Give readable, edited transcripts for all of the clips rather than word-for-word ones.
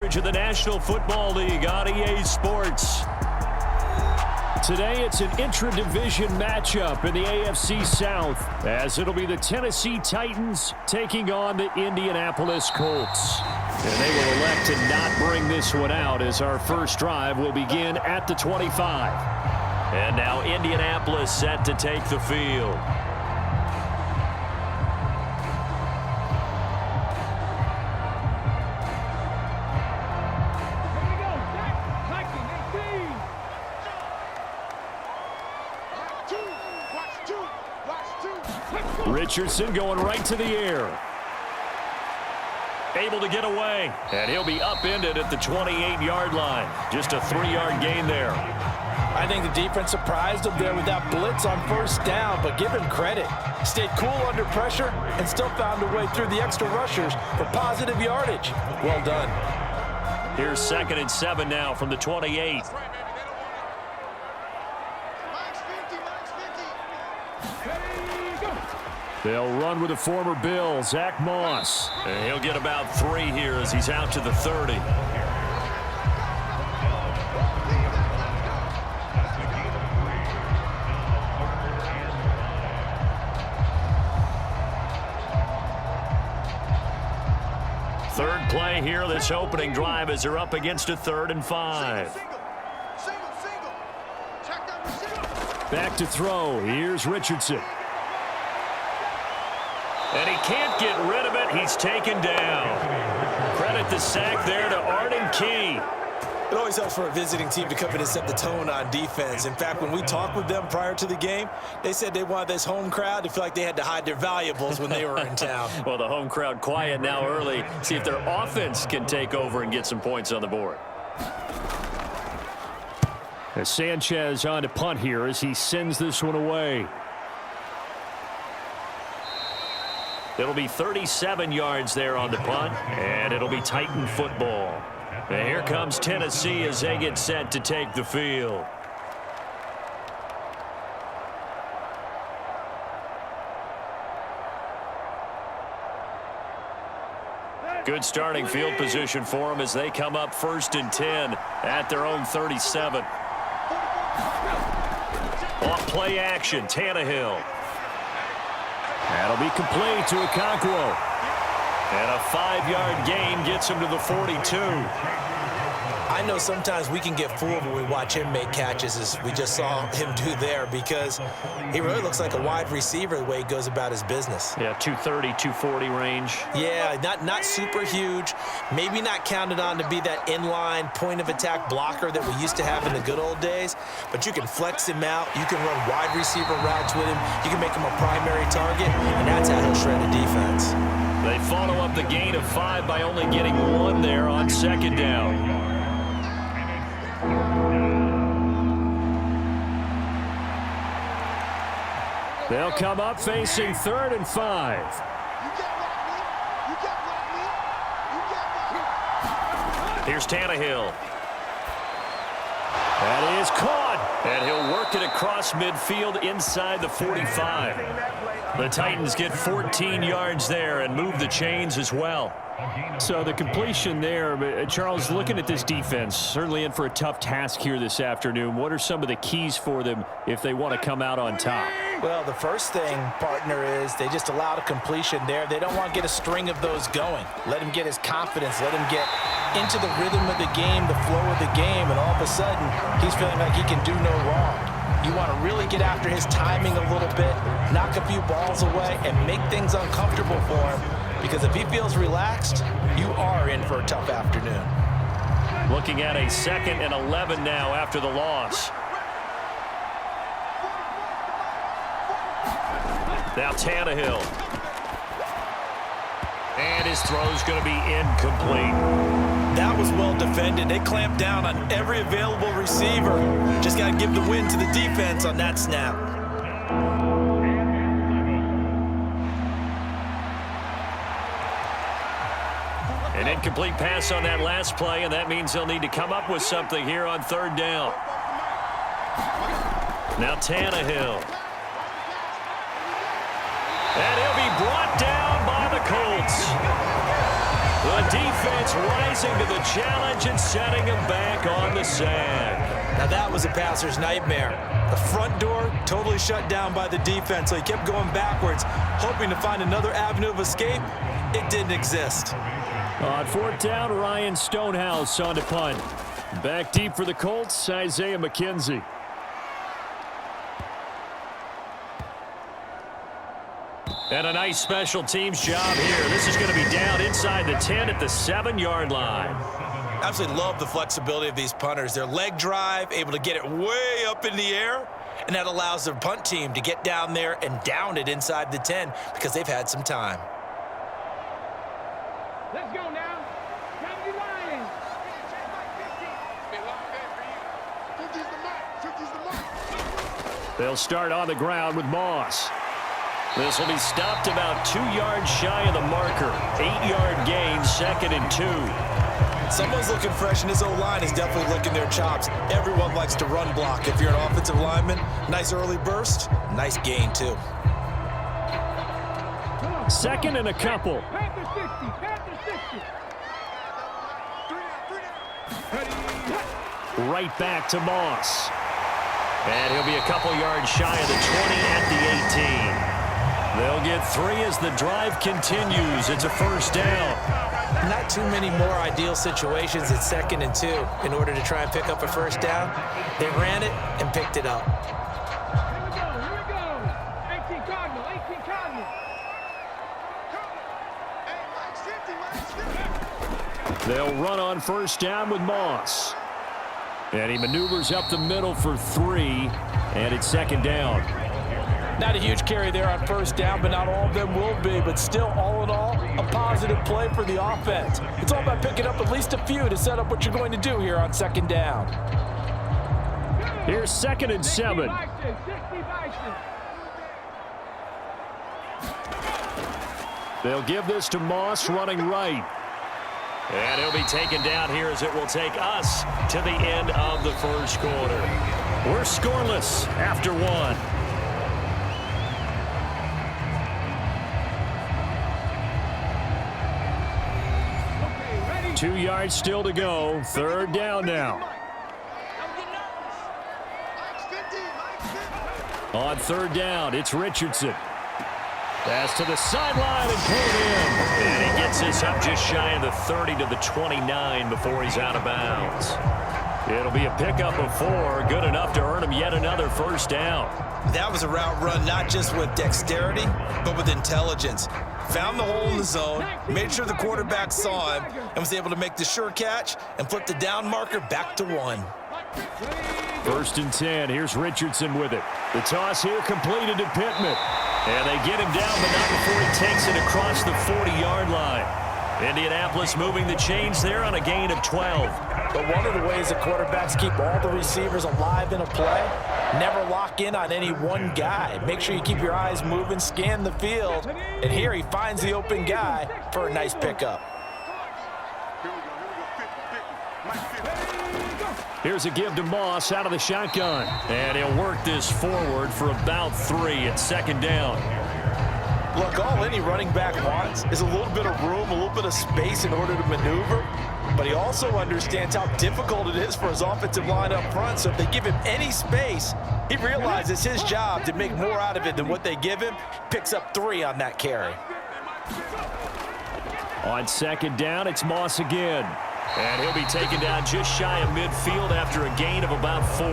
coverage of the National Football League on EA Sports. Today, it's an intra-division matchup in the AFC South, as it'll be the Tennessee Titans taking on the Indianapolis Colts. And they will elect to not bring this one out, as our first drive will begin at the 25. And now Indianapolis set to take the field. Richardson going right to the air. Able to get away. And he'll be upended at the 28-yard line. Just a 3-yard gain there. I think the defense surprised him there with that blitz on first down, but give him credit. Stayed cool under pressure and still found a way through the extra rushers for positive yardage. Well done. Here's 2nd and 7 now from the 28. They'll run with the former Bill, Zach Moss. And he'll get about 3 here as he's out to the 30. Third play here, this opening drive, as they're up against a 3rd and 5. Back to throw. Here's Richardson. And he can't get rid of it. He's taken down. Credit the sack there to Arden Key. It always helps for a visiting team to come in and set the tone on defense. In fact, when we talked with them prior to the game, they said they wanted this home crowd to feel like they had to hide their valuables when they were in town. Well, the home crowd quiet now early. See if their offense can take over and get some points on the board. As Sanchez on to punt here as he sends this one away. It'll be 37 yards there on the punt, and it'll be Titan football. And here comes Tennessee as they get set to take the field. Good starting field position for them as they come up 1st and 10 at their own 37. Off play action, Tannehill. That'll be complete to Okonkwo. And a 5-yard gain gets him to the 42. I know sometimes we can get fooled when we watch him make catches, as we just saw him do there, because he really looks like a wide receiver the way he goes about his business. Yeah, 230, 240 range. Yeah, not super huge. Maybe not counted on to be that inline point-of-attack blocker that we used to have in the good old days, but you can flex him out. You can run wide receiver routes with him. You can make him a primary target, and that's how he'll shred a defense. They follow up the gain of 5 by only getting 1 there on 2nd down. They'll come up facing 3rd and 5. Here's Tannehill. That is caught. And he'll work it across midfield inside the 45. The Titans get 14 yards there and move the chains as well. So the completion there, but Charles, looking at this defense, certainly in for a tough task here this afternoon. What are some of the keys for them if they want to come out on top? Well, the first thing, partner, is they just allowed a completion there. They don't want to get a string of those going. Let him get his confidence. Let him get into the rhythm of the game, the flow of the game, and all of a sudden, he's feeling like he can do no wrong. You want to really get after his timing a little bit, knock a few balls away, and make things uncomfortable for him. Because if he feels relaxed, you are in for a tough afternoon. Looking at a 2nd and 11 now after the loss. Now Tannehill. And his throw's going to be incomplete. That was well defended. They clamped down on every available receiver. Just got to give the win to the defense on that snap. An incomplete pass on that last play, and that means they'll need to come up with something here on 3rd down. Now Tannehill. And he'll be brought down by the Colts. The defense defense rising to the challenge and setting him back on the sand. Now that was a passer's nightmare. The front door totally shut down by the defense, so he kept going backwards, hoping to find another avenue of escape. It didn't exist. On fourth down, Ryan Stonehouse on to punt. Back deep for the Colts, Isaiah McKenzie. And a nice special teams job here. This is going to be down inside the 10 at the 7-yard line. Absolutely love the flexibility of these punters. Their leg drive, able to get it way up in the air, and that allows their punt team to get down there and down it inside the 10 because they've had some time. Let's go now. Come to Lions. They'll start on the ground with Moss. This will be stopped about 2 yards shy of the marker. 8-yard gain, 2nd and 2. Someone's looking fresh, and his O-line is definitely licking their chops. Everyone likes to run block. If you're an offensive lineman, nice early burst, nice gain too. 2nd and a couple. Panther 60. Right back to Moss. And he'll be a couple yards shy of the 20 at the 18. They'll get 3 as the drive continues. It's a first down. Not too many more ideal situations at 2nd and 2 in order to try and pick up a first down. They ran it and picked it up. Here we go. 18 Cardinal. They'll run on first down with Moss. And he maneuvers up the middle for 3, and it's 2nd down. Not a huge carry there on first down, but not all of them will be. But still, all in all, a positive play for the offense. It's all about picking up at least a few to set up what you're going to do here on 2nd down. Here's 2nd and 7. They'll give this to Moss running right. And he'll be taken down here as it will take us to the end of the first quarter. We're scoreless after 1. 2 yards still to go. 3rd down now. On 3rd down, it's Richardson. Pass to the sideline and pulled in. And he gets this up just shy of the 30 to the 29 before he's out of bounds. It'll be a pickup of 4, good enough to earn him yet another first down. That was a route run not just with dexterity, but with intelligence. Found the hole in the zone, made sure the quarterback saw him, and was able to make the sure catch and flip the down marker back to 1. 1st and 10. Here's Richardson with it. The toss here completed to Pittman. And they get him down, but not before he takes it across the 40-yard line. Indianapolis moving the chains there on a gain of 12. But one of the ways that quarterbacks keep all the receivers alive in a play, never lock in on any one guy. Make sure you keep your eyes moving, scan the field, and here he finds the open guy for a nice pickup. Here's a give to Moss out of the shotgun. And he'll work this forward for about 3 at 2nd down. Look, all any running back wants is a little bit of room, a little bit of space in order to maneuver. But he also understands how difficult it is for his offensive line up front. So if they give him any space, he realizes it's his job to make more out of it than what they give him. Picks up 3 on that carry. On 2nd down, it's Moss again. And he'll be taken down just shy of midfield after a gain of about 4.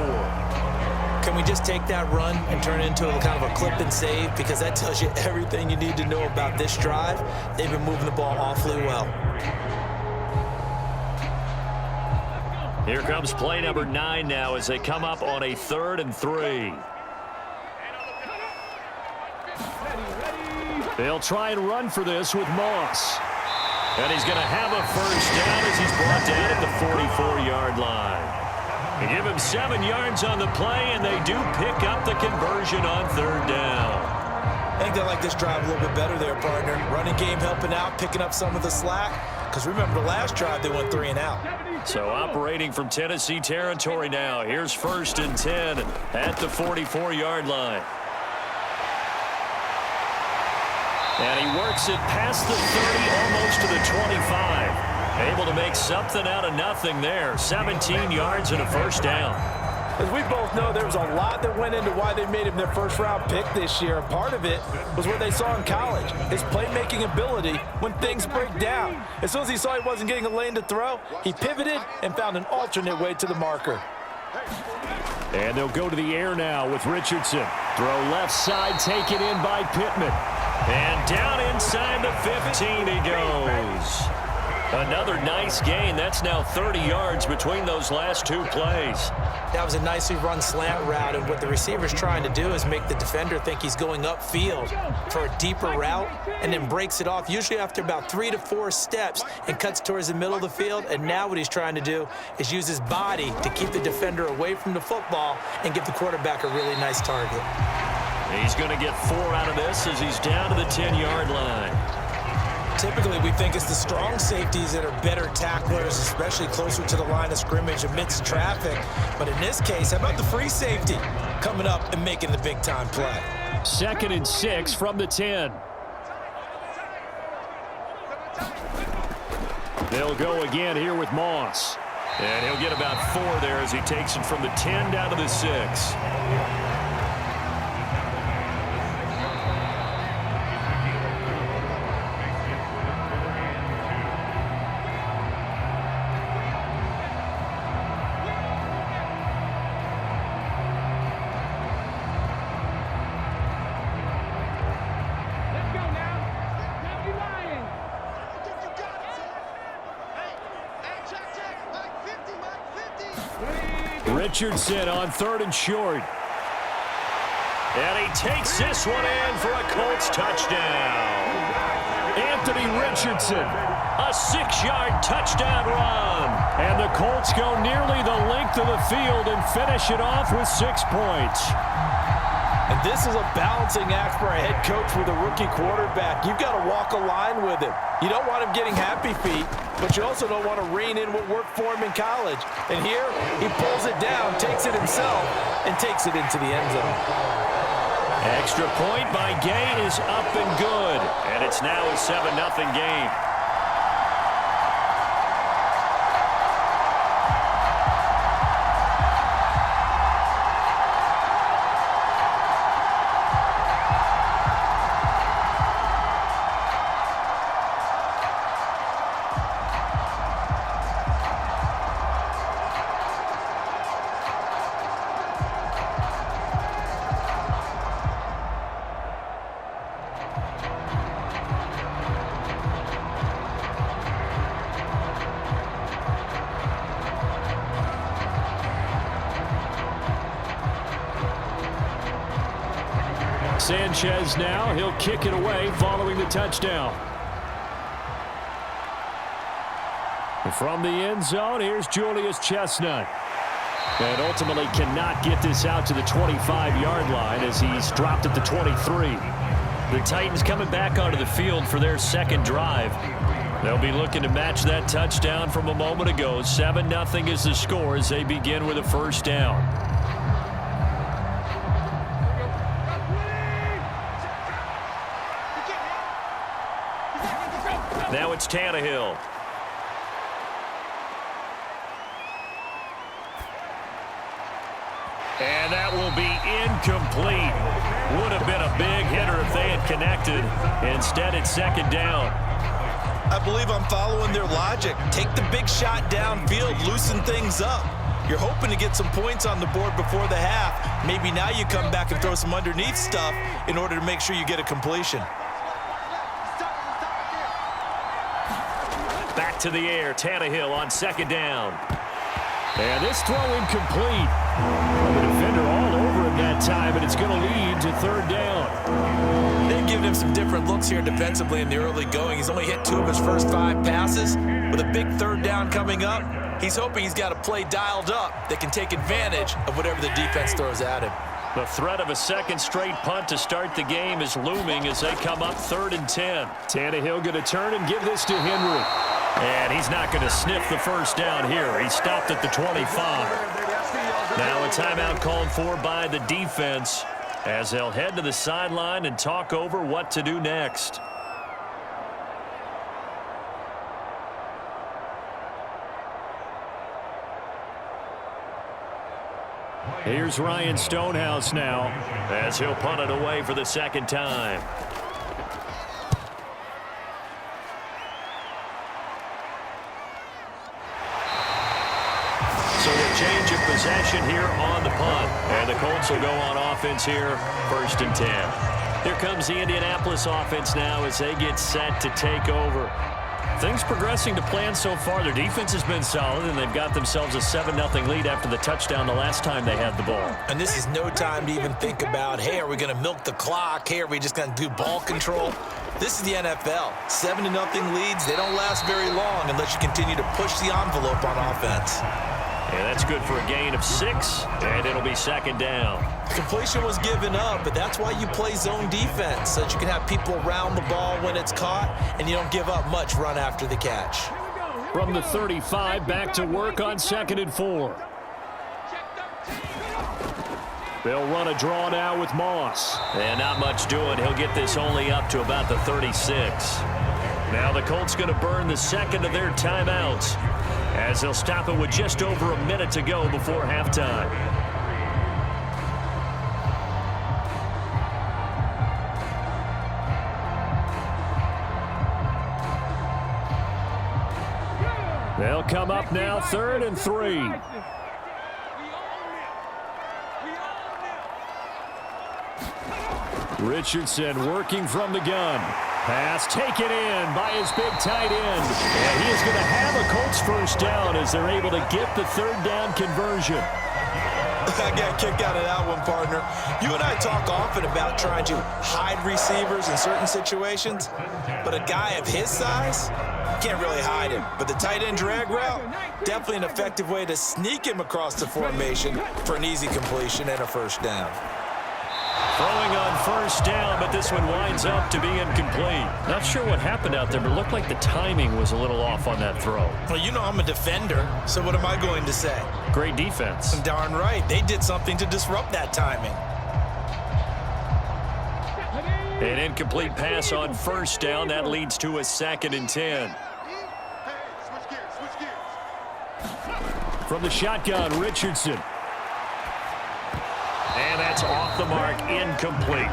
Can we just take that run and turn it into a kind of a clip and save? Because that tells you everything you need to know about this drive. They've been moving the ball awfully well. Here comes play number 9 now as they come up on a 3rd and 3. They'll try and run for this with Moss. And he's going to have a first down as he's brought down at the 44-yard line. They give him 7 yards on the play, and they do pick up the conversion on 3rd down. I think they like this drive a little bit better there, partner. Running game helping out, picking up some of the slack. Because remember, the last drive, they went 3 and out. So operating from Tennessee territory now. Here's 1st and 10 at the 44-yard line. And he works it past the 30, almost to the 25. Able to make something out of nothing there. 17 yards and a first down. As we both know, there was a lot that went into why they made him their first-round pick this year. And part of it was what they saw in college, his playmaking ability when things break down. As soon as he saw he wasn't getting a lane to throw, he pivoted and found an alternate way to the marker. And they'll go to the air now with Richardson. Throw left side, taken in by Pittman. And down inside the 15 he goes. Another nice gain. That's now 30 yards between those last two plays. That was a nicely run slant route, and what the receiver's trying to do is make the defender think he's going upfield for a deeper route and then breaks it off, usually after about 3 to 4 steps, and cuts towards the middle of the field. And now what he's trying to do is use his body to keep the defender away from the football and give the quarterback a really nice target. He's going to get 4 out of this as he's down to the 10-yard line. Typically, we think it's the strong safeties that are better tacklers, especially closer to the line of scrimmage amidst traffic. But in this case, how about the free safety coming up and making the big-time play? 2nd and 6 from the 10. They'll go again here with Moss. And he'll get about 4 there as he takes it from the 10 down to the 6. Richardson on 3rd and short. And he takes this one in for a Colts touchdown. Anthony Richardson, a 6-yard touchdown run. And the Colts go nearly the length of the field and finish it off with 6 points. And this is a balancing act for a head coach with a rookie quarterback. You've got to walk a line with him. You don't want him getting happy feet, but you also don't want to rein in what worked for him in college. And here, he pulls it down, takes it himself, and takes it into the end zone. Extra point by Gay is up and good. And it's now a 7-0 game. Sanchez now, he'll kick it away following the touchdown. From the end zone, here's Julius Chestnut. And ultimately cannot get this out to the 25-yard line as he's dropped at the 23. The Titans coming back onto the field for their second drive. They'll be looking to match that touchdown from a moment ago. 7-0 is the score as they begin with a first down. Now it's Tannehill. And that will be incomplete. Would have been a big hitter if they had connected. Instead, it's second down. I believe I'm following their logic. Take the big shot downfield, loosen things up. You're hoping to get some points on the board before the half. Maybe now you come back and throw some underneath stuff in order to make sure you get a completion. Back to the air, Tannehill on second down. And this throw incomplete. The defender all over him that time, and it's going to lead to third down. They've given him some different looks here defensively in the early going. He's only hit 2 of his first 5 passes. With a big third down coming up, he's hoping he's got a play dialed up that can take advantage of whatever the defense throws at him. The threat of a second straight punt to start the game is looming as they come up 3rd and 10. Tannehill going to turn and give this to Henry. And he's not going to sniff the first down here. He stopped at the 25. Now a timeout called for by the defense as they'll head to the sideline and talk over what to do next. Here's Ryan Stonehouse now as he'll punt it away for the second time. So a change of possession here on the punt. And the Colts will go on offense here, 1st and 10. Here comes the Indianapolis offense now as they get set to take over. Things progressing to plan so far. Their defense has been solid, and they've got themselves a 7-0 lead after the touchdown the last time they had the ball. And this is no time to even think about, hey, are we going to milk the clock? Hey, are we just going to do ball control? This is the NFL. 7-0 leads, they don't last very long unless you continue to push the envelope on offense. And that's good for a gain of 6, and it'll be 2nd down. Completion was given up, but that's why you play zone defense, so that you can have people around the ball when it's caught, and you don't give up much run after the catch. From the 35, back to work on 2nd and 4. They'll run a draw now with Moss. And not much doing. He'll get this only up to about the 36. Now the Colts going to burn the second of their timeouts, as they'll stop it with just over a minute to go before halftime. They'll come up now, 3rd and 3. Richardson working from the gun. Pass taken in by his big tight end. And he is going to have a Colts 1st down as they're able to get the 3rd down conversion. I got a kick out of that one, partner. You and I talk often about trying to hide receivers in certain situations, but a guy of his size, you can't really hide him. But the tight end drag route, definitely an effective way to sneak him across the formation for an easy completion and a 1st down. Throwing on 1st down, but this one winds up to be incomplete. Not sure what happened out there, but it looked like the timing was a little off on that throw. Well, you know I'm a defender, so what am I going to say? Great defense. Darn right. They did something to disrupt that timing. An incomplete pass on 1st down. That leads to a 2nd and 10. From the shotgun, Richardson. And that's off the mark, incomplete.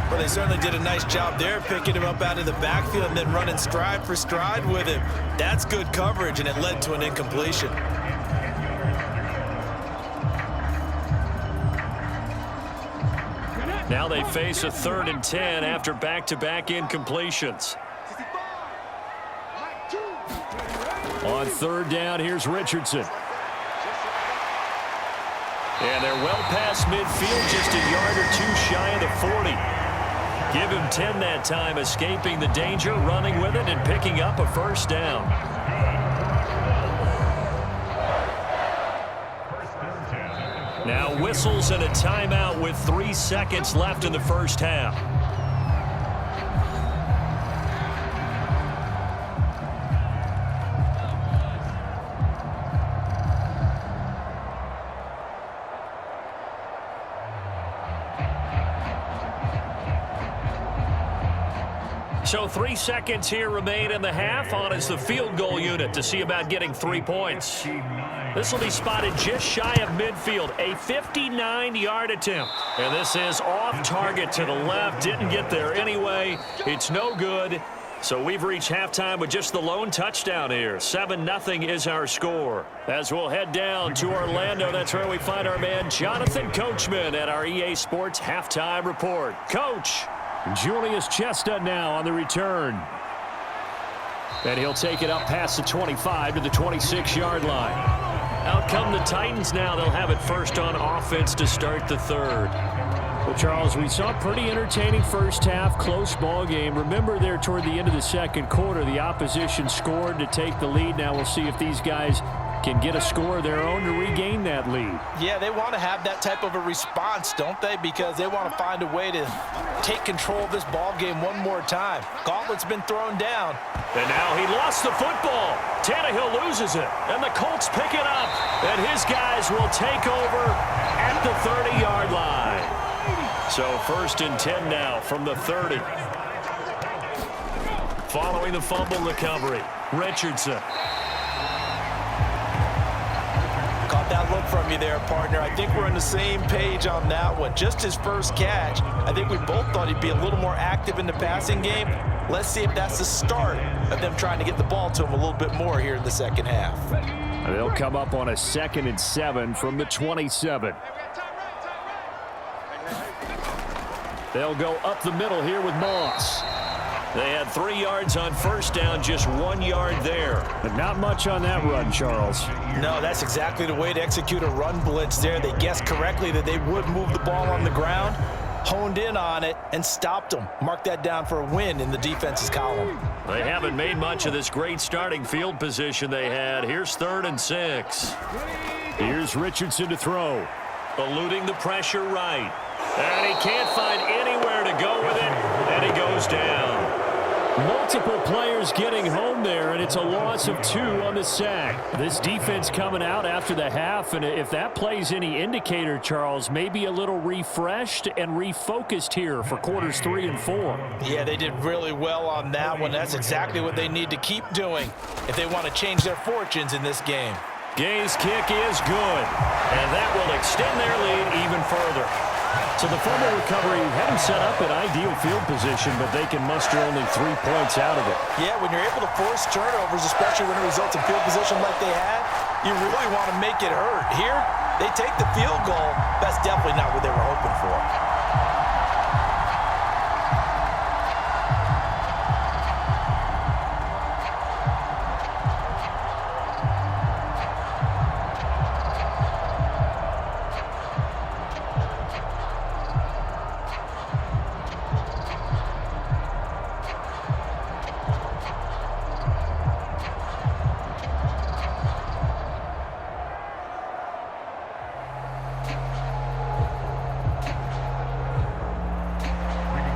Well, they certainly did a nice job there, picking him up out of the backfield and then running stride for stride with him. That's good coverage, and it led to an incompletion. Now they face a 3rd and 10 after back-to-back incompletions. On 3rd down, here's Richardson. And they're well past midfield, just a yard or 2 shy of the 40. Give him 10 that time, escaping the danger, running with it, and picking up a 1st down. Now whistles and a timeout with 3 seconds left in the 1st half. So 3 seconds here remain in the half. On is the field goal unit to see about getting 3 points. This will be spotted just shy of midfield. A 59-yard attempt. And this is off target to the left. Didn't get there anyway. It's no good. So we've reached halftime with just the lone touchdown here. 7-0 is our score. As we'll head down to Orlando, that's where we find our man Jonathan Coachman at our EA Sports Halftime Report. Coach. Julius Chestnut now on the return. And he'll take it up past the 25 to the 26-yard line. Out come the Titans now. They'll have it 1st on offense to start the 3rd. Well, Charles, we saw a pretty entertaining 1st half, close ball game. Remember there toward the end of the 2nd quarter, the opposition scored to take the lead. Now we'll see if these guys can get a score of their own to regain that lead. Yeah, they want to have that type of a response, don't they? Because they want to find a way to take control of this ball game one more time. Gauntlet's been thrown down. And now he lost the football. Tannehill loses it, and the Colts pick it up. And his guys will take over at the 30-yard line. So 1st and 10 now from the 30. Following the fumble recovery, Richardson. Caught that look from you there, partner. I think we're on the same page on that one. Just his first catch, I think we both thought he'd be a little more active in the passing game. Let's see if that's the start of them trying to get the ball to him a little bit more here in the second half. They'll come up on a 2nd and 7 from the 27. They'll go up the middle here with Moss. They had 3 yards on first down, just 1 yard there. But not much on that run, Charles. No, that's exactly the way to execute a run blitz there. They guessed correctly that they would move the ball on the ground, honed in on it, and stopped them. Mark that down for a win in the defense's column. They haven't made much of this great starting field position they had. Here's 3rd and 6. Here's Richardson to throw. Eluding the pressure right. And he can't find anywhere to go with it, and he goes down. Multiple players getting home there, and it's a loss of 2 on the sack. This defense coming out after the half, and if that plays any indicator, Charles, maybe a little refreshed and refocused here for quarters 3 and 4. Yeah, they did really well on that one. That's exactly what they need to keep doing if they want to change their fortunes in this game. Gay's kick is good, and that will extend their lead even further. So the fumble recovery had them set up in ideal field position, but they can muster only 3 points out of it. Yeah, when you're able to force turnovers, especially when it results in field position like they had, you really want to make it hurt. Here, they take the field goal. That's definitely not what they were hoping for.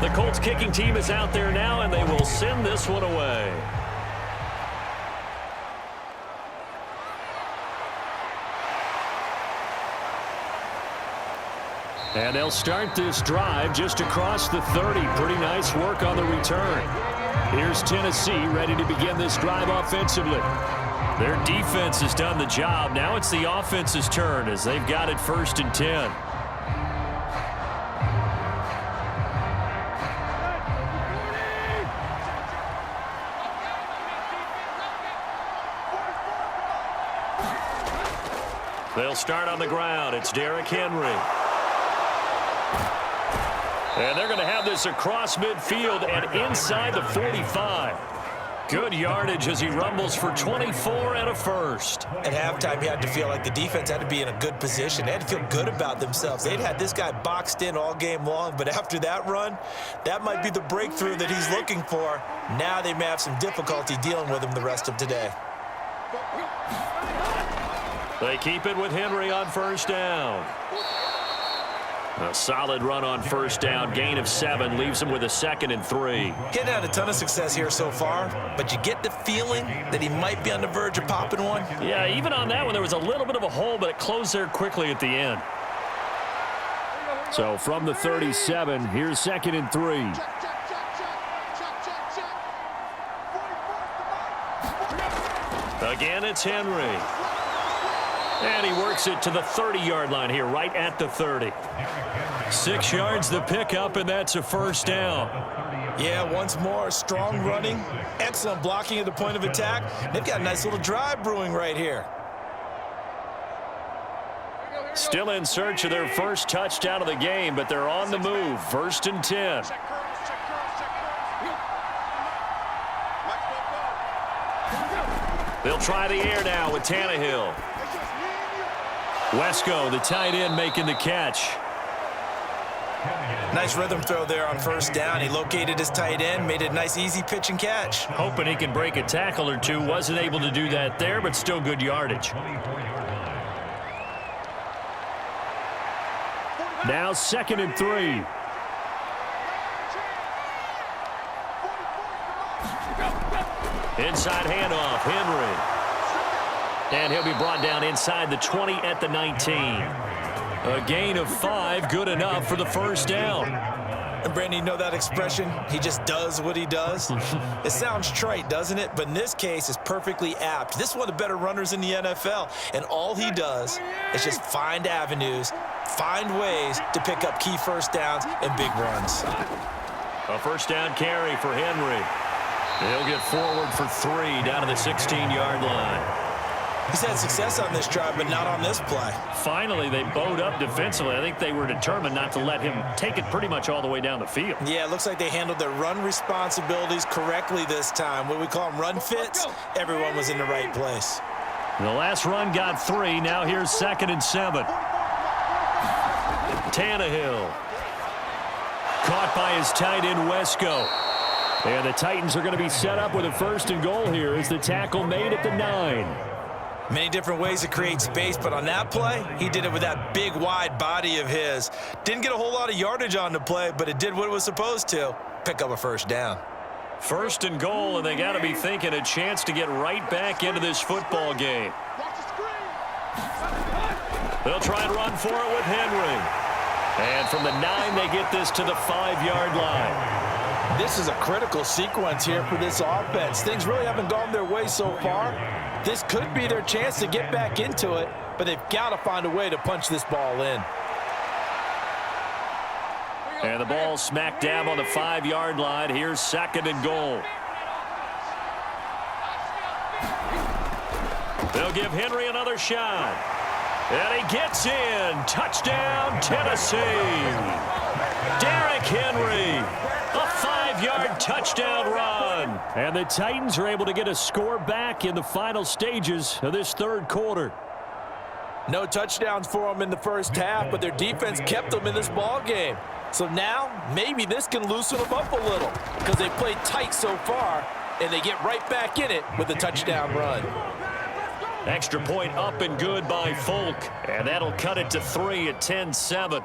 The Colts kicking team is out there now, and they will send this one away. And they'll start this drive just across the 30. Pretty nice work on the return. Here's Tennessee ready to begin this drive offensively. Their defense has done the job. Now it's the offense's turn as they've got it 1st and 10. They'll start on the ground. It's Derrick Henry. And they're going to have this across midfield and inside the 45. Good yardage as he rumbles for 24 and a first. At halftime, you had to feel like the defense had to be in a good position. They had to feel good about themselves. They'd had this guy boxed in all game long, but after that run, that might be the breakthrough that he's looking for. Now they may have some difficulty dealing with him the rest of today. They keep it with Henry on 1st down. A solid run on 1st down. Gain of 7 leaves him with a 2nd and 3. Getting had a ton of success here so far, but you get the feeling that he might be on the verge of popping one. Yeah, even on that one, there was a little bit of a hole, but it closed there quickly at the end. So from the 37, here's 2nd and 3. Again, it's Henry. And he works it to the 30-yard line here, right at the 30. 6 yards the pickup, and that's a 1st down. Yeah, once more, strong running, excellent blocking at the point of attack. They've got a nice little drive brewing right here. Still in search of their first touchdown of the game, but they're on the move. 1st and 10. They'll try the air now with Tannehill. Wesco, the tight end, making the catch. Nice rhythm throw there on 1st down. He located his tight end, made a nice easy pitch and catch. Hoping he can break a tackle or two. Wasn't able to do that there, but still good yardage. Now 2nd and 3. Inside handoff, Henry. And he'll be brought down inside the 20 at the 19. A gain of 5, good enough for the 1st down. And Brandon, you know that expression? He just does what he does. It sounds trite, doesn't it? But in this case, it's perfectly apt. This is one of the better runners in the NFL. And all he does is just find avenues, find ways to pick up key first downs and big runs. A first down carry for Henry. He'll get forward for 3 down to the 16-yard line. He's had success on this drive, but not on this play. Finally, they bowed up defensively. I think they were determined not to let him take it pretty much all the way down the field. Yeah, it looks like they handled their run responsibilities correctly this time. What we call them run fits, everyone was in the right place. The last run got 3. Now here's 2nd and 7. Tannehill. Caught by his tight end, Wesco. And the Titans are going to be set up with a 1st and goal here as the tackle made at the 9. Many different ways to create space, but on that play, he did it with that big, wide body of his. Didn't get a whole lot of yardage on the play, but it did what it was supposed to, pick up a first down. 1st and goal, and they got to be thinking a chance to get right back into this football game. They'll try and run for it with Henry. And from the 9, they get this to the 5-yard line. This is a critical sequence here for this offense. Things really haven't gone their way so far. This could be their chance to get back into it, but they've got to find a way to punch this ball in. And the ball smack dab on the 5-yard line. Here's 2nd and goal. They'll give Henry another shot. And he gets in. Touchdown, Tennessee. Derrick Henry. A 5-yard touchdown run. And the Titans are able to get a score back in the final stages of this 3rd quarter. No touchdowns for them in the first half, but their defense kept them in this ball game. So now, maybe this can loosen them up a little because they played tight so far, and they get right back in it with a touchdown run. Extra point up and good by Folk. And that'll cut it to 3 at 10-7.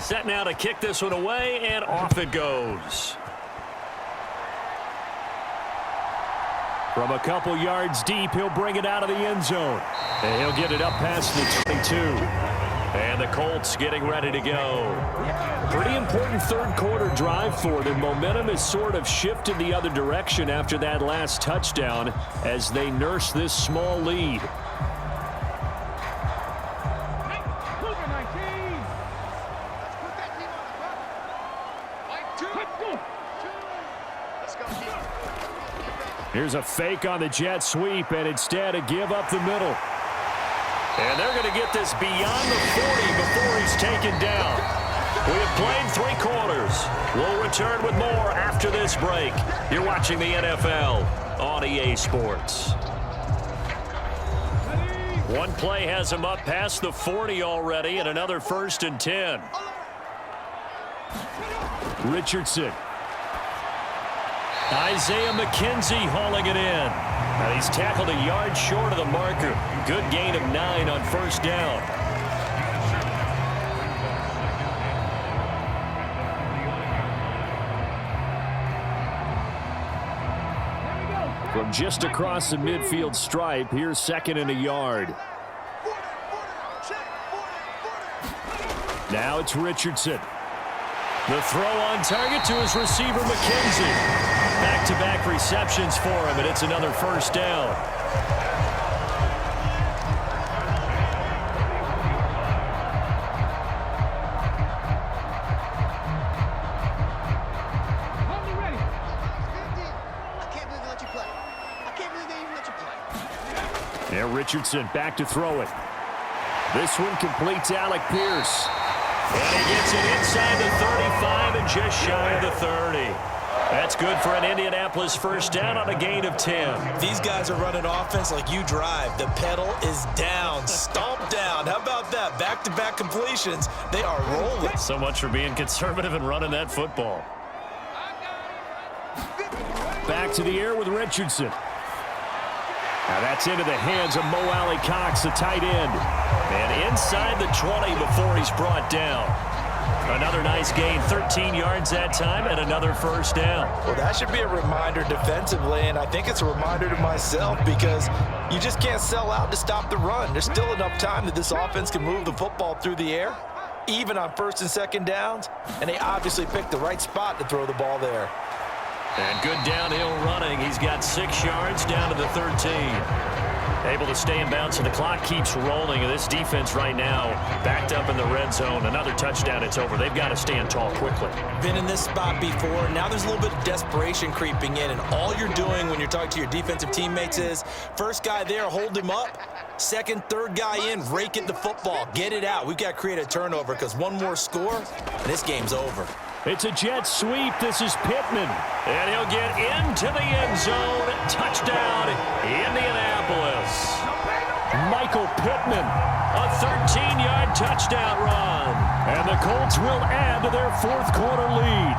Set now to kick this one away, and off it goes. From a couple yards deep, he'll bring it out of the end zone. And he'll get it up past the 22. And the Colts getting ready to go. Pretty important 3rd quarter drive for them. Momentum has sort of shifted the other direction after that last touchdown as they nurse this small lead. Here's a fake on the jet sweep, and instead a give up the middle. And they're going to get this beyond the 40 before he's taken down. We have played 3 quarters. We'll return with more after this break. You're watching the NFL on EA Sports. One play has him up past the 40 already, and another 1st and 10. Richardson. Isaiah McKenzie hauling it in. And he's tackled a yard short of the marker. Good gain of 9 on 1st down. From just across the midfield stripe, here's 2nd and a yard. Now it's Richardson. The throw on target to his receiver, McKenzie. Back-to-back receptions for him, and it's another 1st down. And Richardson back to throw it. This one completes Alec Pierce. And he gets it inside the 35 and just shy of the 30. That's good for an Indianapolis first down on a gain of 10. These guys are running offense like you drive. The pedal is down, stomp down. How about that? Back-to-back completions. They are rolling. So much for being conservative and running that football. Back to the air with Richardson. Now that's into the hands of Mo Alley Cox, the tight end. And inside the 20 before he's brought down. Another nice gain, 13 yards that time, and another first down. Well, that should be a reminder defensively, and I think it's a reminder to myself because you just can't sell out to stop the run. There's still enough time that this offense can move the football through the air, even on first and second downs, and they obviously picked the right spot to throw the ball there. And good downhill running. He's got 6 yards down to the 13. Able to stay in bounds, and the clock keeps rolling. And this defense right now backed up in the red zone. Another touchdown, it's over. They've got to stand tall quickly. Been in this spot before. Now there's a little bit of desperation creeping in, and all you're doing when you're talking to your defensive teammates is first guy there, hold him up. Second, third guy in, rake it the football. Get it out. We've got to create a turnover because one more score, and this game's over. It's a jet sweep. This is Pittman. And he'll get into the end zone. Touchdown, Indianapolis. Michael Pittman, a 13-yard touchdown run. And the Colts will add to their fourth quarter lead.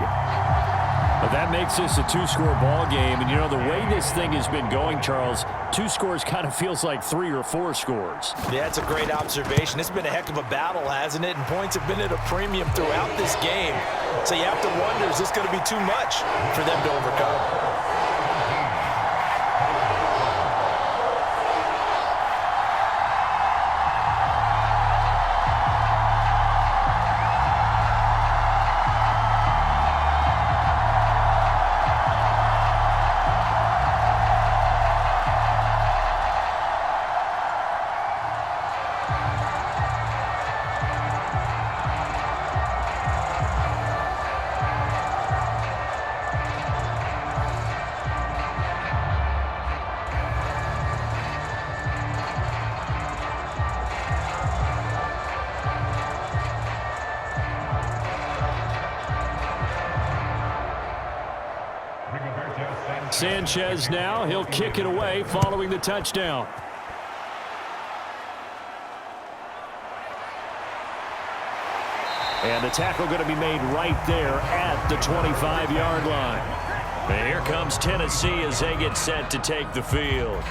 But that makes this a two-score ball game. And, you know, the way this thing has been going, Charles, 2 scores kind of feels like 3 or 4 scores. Yeah, that's a great observation. It's been a heck of a battle, hasn't it? And points have been at a premium throughout this game. So you have to wonder, is this going to be too much for them to overcome? Sanchez now, he'll kick it away following the touchdown. And the tackle going to be made right there at the 25-yard line. And here comes Tennessee as they get set to take the field.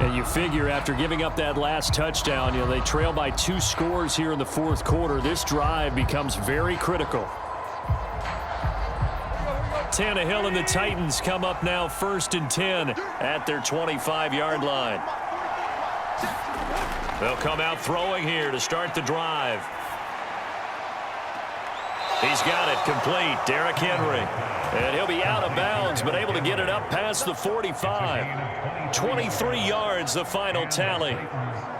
And you figure after giving up that last touchdown, you know, they trail by 2 scores here in the fourth quarter. This drive becomes very critical. Tannehill and the Titans come up now 1st and 10 at their 25-yard line. They'll come out throwing here to start the drive. He's got it complete, Derrick Henry. And he'll be out of bounds, but able to get it up past the 45. 23 yards, the final tally.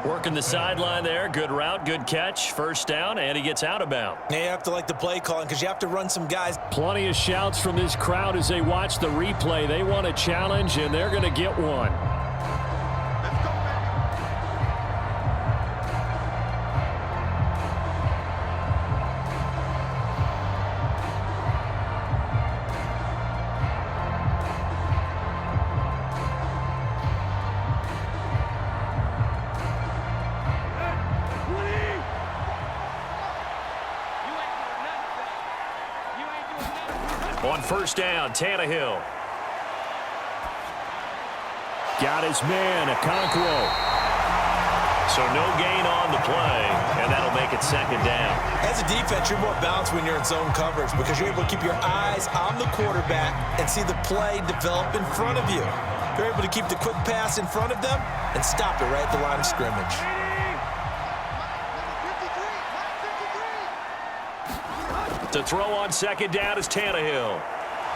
Working the sideline there. Good route, good catch. First down, and he gets out of bounds. You have to like the play calling because you have to run some guys. Plenty of shouts from this crowd as they watch the replay. They want a challenge, and they're going to get one. On first down, Tannehill. Got his man, Okonkwo. So no gain on the play, and that'll make it second down. As a defense, you're more balanced when you're in zone coverage because you're able to keep your eyes on the quarterback and see the play develop in front of you. You're able to keep the quick pass in front of them and stop it right at the line of scrimmage. To throw on second down is Tannehill.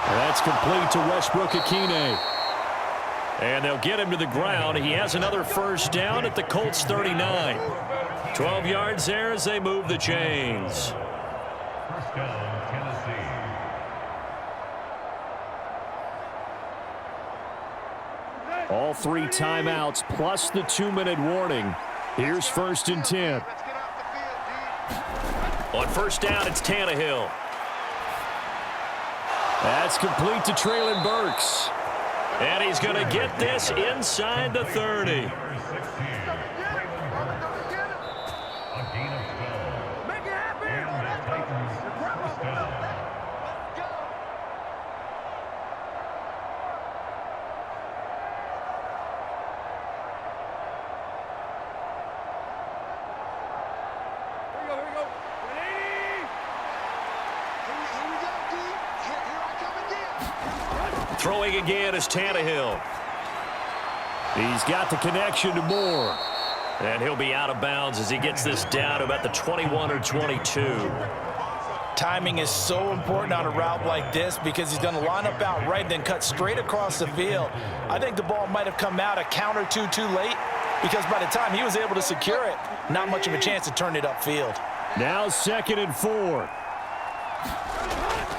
That's complete to Westbrook-Ikhine. And they'll get him to the ground. He has another first down at the Colts 39. 12 yards there as they move the chains. First down, Tennessee. All 3 timeouts plus the 2-minute warning. Here's 1st and 10. On first down, it's Tannehill. That's complete to Traylon Burks. And he's going to get this inside the 30. Number 16, a gain of 12. Make it happen. And the Titans first down. Here we go. 180. Here we go, D. Here I come again. Throwing again is Tannehill. He's got the connection to Moore. And he'll be out of bounds as he gets this down to about the 21 or 22. Timing is so important on a route like this because he's going to line up out right, then cut straight across the field. I think the ball might have come out a count or two too late because by the time he was able to secure it, not much of a chance to turn it upfield. Now 2nd and 4.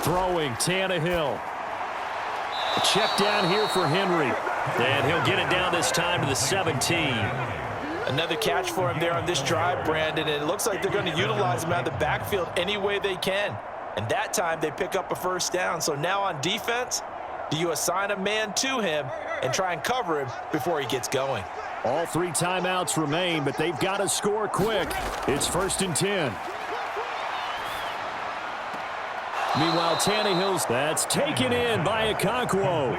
Throwing Tannehill. A check down here for Henry. And he'll get it down this time to the 17. Another catch for him there on this drive, Brandon, and it looks like they're going to utilize him out of the backfield any way they can. And that time they pick up a first down. So now on defense, do you assign a man to him and try and cover him before he gets going? All 3 timeouts remain, but they've got to score quick. It's 1st and 10. Meanwhile, Tannehill's that's taken in by Okonkwo.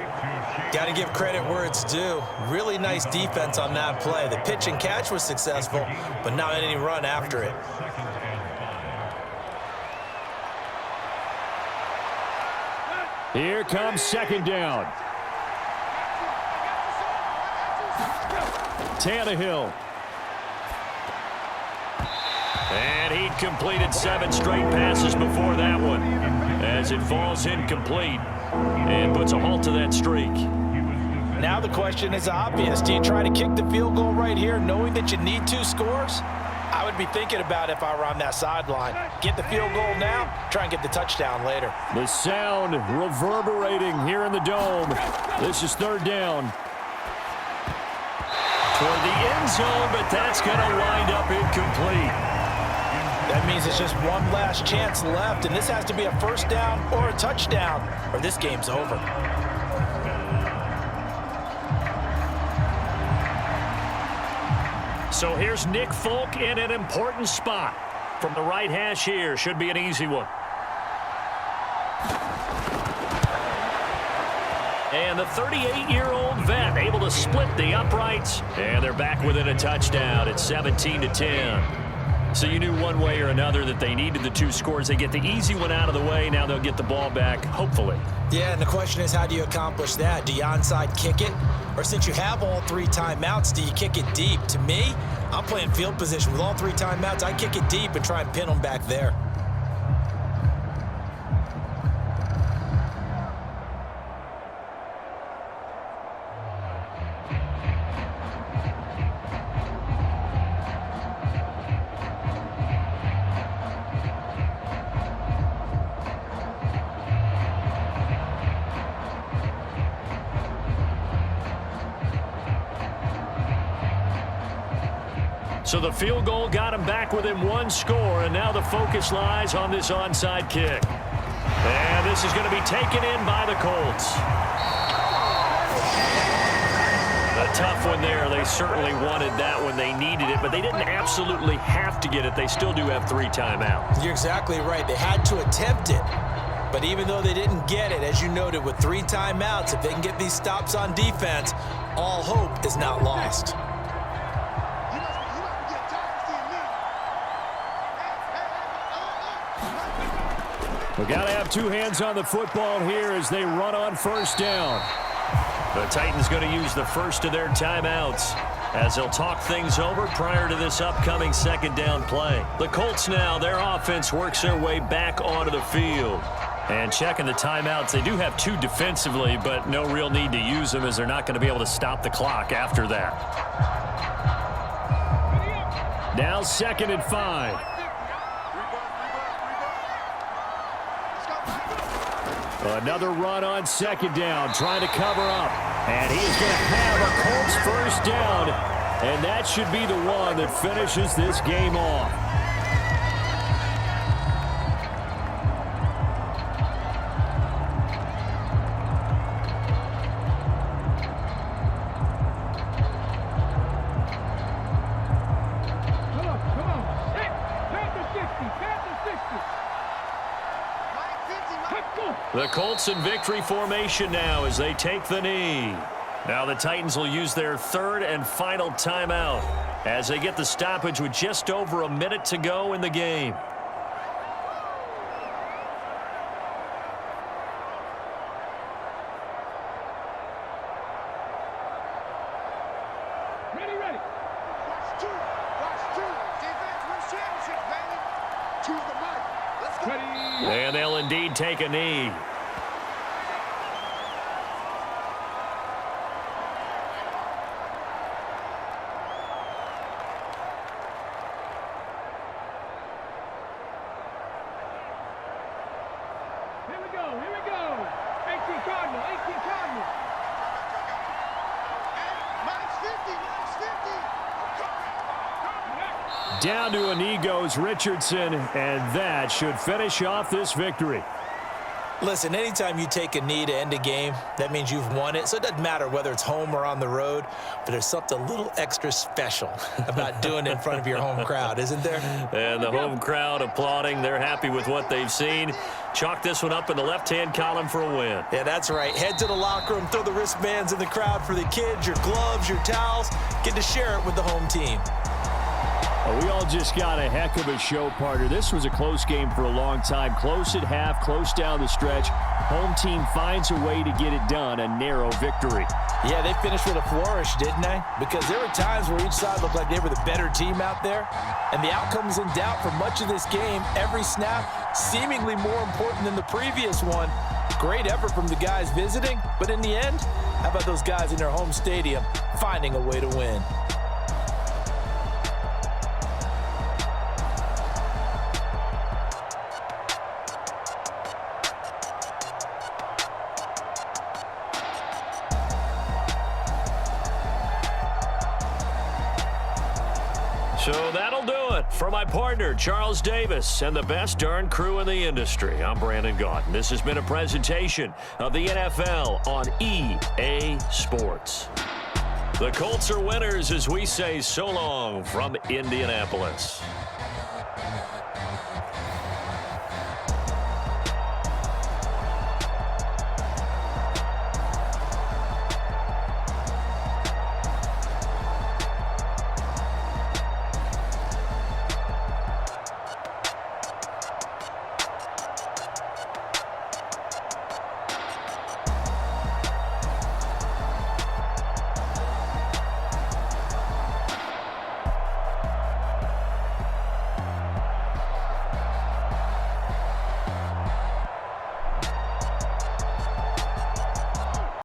Got to give credit where it's due. Really nice defense on that play. The pitch and catch was successful, but not any run after it. Here comes 2nd down. Tannehill. And he'd completed 7 straight passes before that one as it falls incomplete and puts a halt to that streak. Now the question is obvious. Do you try to kick the field goal right here knowing that you need 2 scores? I would be thinking about it if I were on that sideline. Get the field goal now, try and get the touchdown later. The sound reverberating here in the dome. This is 3rd down. Toward the end zone, but that's going to wind up incomplete. That means it's just one last chance left, and this has to be a first down or a touchdown, or this game's over. So here's Nick Folk in an important spot. From the right hash here, should be an easy one. And the 38-year-old vet able to split the uprights, and they're back within a touchdown at 17-10. So you knew one way or another that they needed the 2 scores. They get the easy one out of the way. Now they'll get the ball back, hopefully. Yeah, and the question is, how do you accomplish that? Do you onside kick it? Or since you have all 3 timeouts, do you kick it deep? To me, I'm playing field position. With all 3 timeouts, I kick it deep and try and pin them back there. So the field goal got him back within 1 score, and now the focus lies on this onside kick. And this is going to be taken in by the Colts. A tough one there. They certainly wanted that when they needed it, but they didn't absolutely have to get it. They still do have 3 timeouts. You're exactly right. They had to attempt it. But even though they didn't get it, as you noted, with 3 timeouts, if they can get these stops on defense, all hope is not lost. We've got to have 2 hands on the football here as they run on 1st down. The Titans going to use the first of their timeouts as they'll talk things over prior to this upcoming 2nd down play. The Colts now, their offense works their way back onto the field. And checking the timeouts, they do have 2 defensively, but no real need to use them as they're not going to be able to stop the clock after that. Now 2nd and 5. Another run on 2nd down, trying to cover up. And he is going to have a Colts first down. And that should be the one that finishes this game off. The Colts in victory formation now as they take the knee. Now the Titans will use their third and final timeout as they get the stoppage with just over a minute to go in the game. Ready. Watch two. Defense wins championships, baby. Choose the mic. Let's go. And they'll indeed take a knee. Here we go. 18 Cardinal. Minus 50. Down to a knee goes Richardson, and that should finish off this victory. Listen, anytime you take a knee to end a game, that means you've won it. So it doesn't matter whether it's home or on the road, but there's something a little extra special about doing it in front of your home crowd, isn't there? And the home crowd applauding. They're happy with what they've seen. Chalk this one up in the left-hand column for a win. Yeah, that's right. Head to the locker room, throw the wristbands in the crowd for the kids, your gloves, your towels. Get to share it with the home team. Well, we all just got a heck of a show, partner. This was a close game for a long time. Close at half, close down the stretch. Home team finds a way to get it done, a narrow victory. Yeah, they finished with a flourish, didn't they? Because there were times where each side looked like they were the better team out there. And the outcome was in doubt for much of this game. Every snap seemingly more important than the previous one. Great effort from the guys visiting. But in the end, how about those guys in their home stadium finding a way to win? So that'll do it for my partner, Charles Davis, and the best darn crew in the industry. I'm Brandon Gaudin. This has been a presentation of the NFL on EA Sports. The Colts are winners as we say so long from Indianapolis.